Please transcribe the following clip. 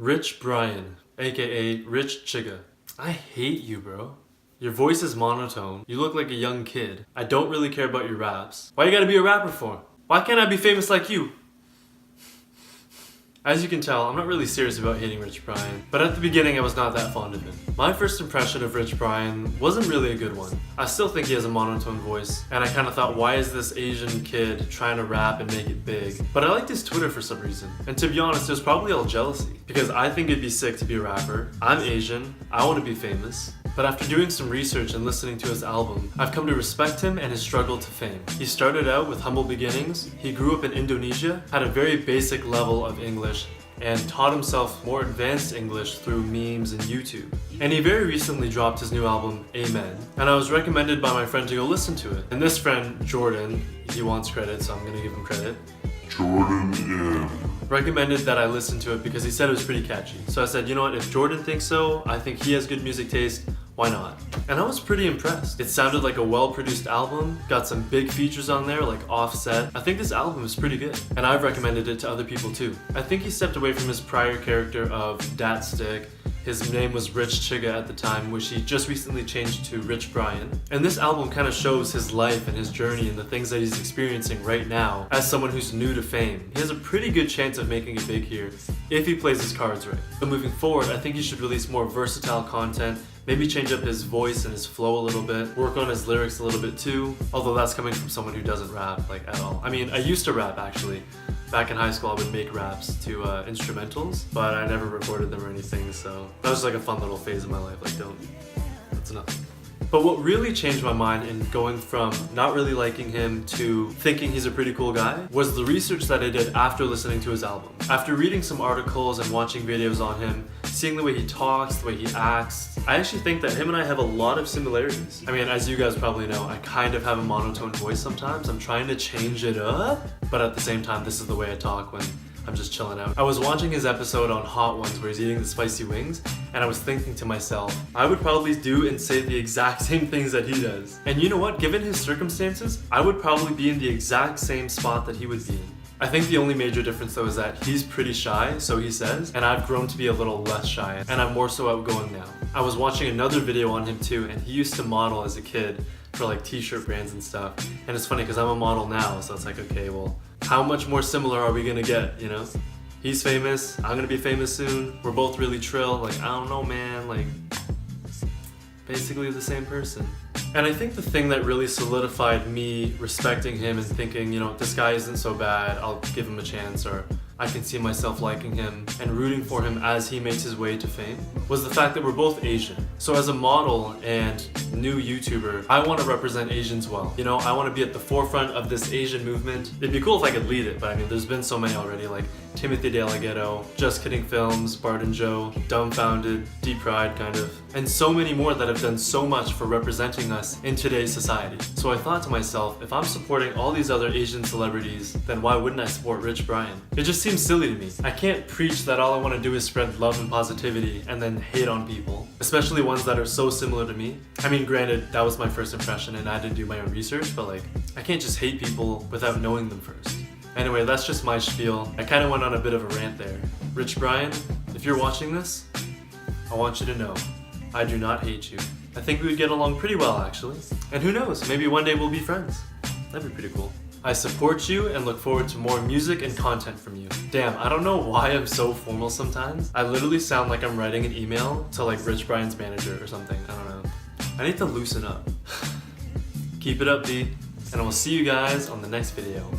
Rich Brian, aka Rich Chiga. I hate you, bro. Your voice is monotone. You look like a young kid. I don't really care about your raps. Why you gotta be a rapper for? Why can't I be famous like you? As you can tell, I'm not really serious about hating Rich Brian, but at the beginning I was not that fond of him. My first impression of Rich Brian wasn't really a good one. I still think he has a monotone voice, and I kind of thought, why is this Asian kid trying to rap and make it big? But I liked his Twitter for some reason, and to be honest, it was probably all jealousy, because I think it'd be sick to be a rapper. I'm Asian, I want to be famous. But after doing some research and listening to his album, I've come to respect him and his struggle to fame. He started out with humble beginnings, he grew up in Indonesia, had a very basic level of English, and taught himself more advanced English through memes and YouTube. And he very recently dropped his new album, Amen, and I was recommended by my friend to go listen to it. And this friend, Jordan, he wants credit, so I'm gonna give him credit. Jordan, yeah. Recommended that I listen to it because he said it was pretty catchy. So I said, you know what, if Jordan thinks so, I think he has good music taste, why not? And I was pretty impressed. It sounded like a well-produced album, got some big features on there like Offset. I think this album is pretty good, and I've recommended it to other people too. I think he stepped away from his prior character of Dat Stick. His name was Rich Chiga at the time, which he just recently changed to Rich Brian. And this album kind of shows his life and his journey and the things that he's experiencing right now as someone who's new to fame. He has a pretty good chance of making it big here if he plays his cards right. But moving forward, I think he should release more versatile content, maybe change up his voice and his flow a little bit, work on his lyrics a little bit too, although that's coming from someone who doesn't rap like at all. I mean, I used to rap actually. Back in high school, I would make raps to instrumentals, but I never recorded them or anything, so that was like a fun little phase of my life, like that's nothing. But what really changed my mind in going from not really liking him to thinking he's a pretty cool guy was the research that I did after listening to his album. After reading some articles and watching videos on him, seeing the way he talks, the way he acts, I actually think that him and I have a lot of similarities. I mean, as you guys probably know, I kind of have a monotone voice sometimes. I'm trying to change it up, but at the same time, this is the way I talk when I'm just chilling out. I was watching his episode on Hot Ones where he's eating the spicy wings, and I was thinking to myself, I would probably do and say the exact same things that he does. And you know what? Given his circumstances, I would probably be in the exact same spot that he would be in. I think the only major difference though is that he's pretty shy, so he says, and I've grown to be a little less shy, and I'm more so outgoing now. I was watching another video on him too, and he used to model as a kid for like t-shirt brands and stuff. And it's funny because I'm a model now, so it's like, okay, well, how much more similar are we gonna get, you know? He's famous, I'm gonna be famous soon, we're both really trill, like, I don't know, man, like, basically the same person. And I think the thing that really solidified me respecting him and thinking, you know, this guy isn't so bad, I'll give him a chance, or I can see myself liking him and rooting for him as he makes his way to fame, was the fact that we're both Asian. So as a model and new YouTuber, I want to represent Asians well. You know, I want to be at the forefront of this Asian movement. It'd be cool if I could lead it, but I mean, there's been so many already, like Timothy DeLaGhetto, Just Kidding Films, Bart and Joe, Dumbfounded, Deep Pride kind of, and so many more that have done so much for representing us in today's society. So I thought to myself, if I'm supporting all these other Asian celebrities, then why wouldn't I support Rich Brian? It just seems silly to me. I can't preach that all I want to do is spread love and positivity and then hate on people, especially ones that are so similar to me. I mean, granted, that was my first impression and I had to do my own research, but like, I can't just hate people without knowing them first. Anyway, that's just my spiel. I kind of went on a bit of a rant there. Rich Brian, if you're watching this, I want you to know, I do not hate you. I think we would get along pretty well, actually. And who knows, maybe one day we'll be friends. That'd be pretty cool. I support you and look forward to more music and content from you. Damn, I don't know why I'm so formal sometimes. I literally sound like I'm writing an email to like Rich Brian's manager or something. I don't know. I need to loosen up. Keep it up, B. And I will see you guys on the next video.